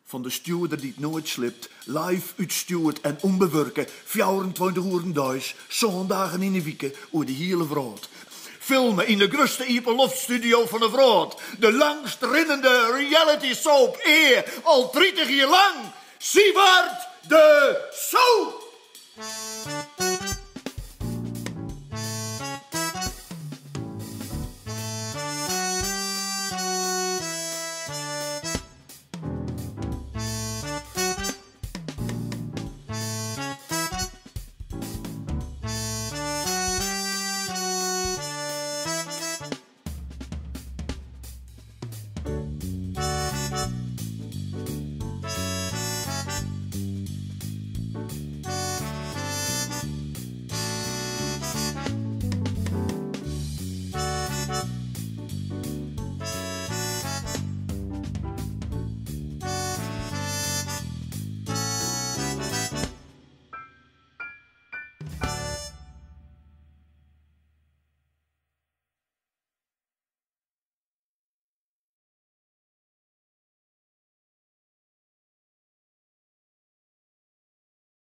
Van de steward die het nooit slipt, live uitstuurd en onbewerken, 24 uur thuis, zondagen in de weken, over de hele wereld. Filmen in de grootste Iperloftstudio van de wereld. De langst rinnende reality soap al 30 jaar lang. Siewert de Soap!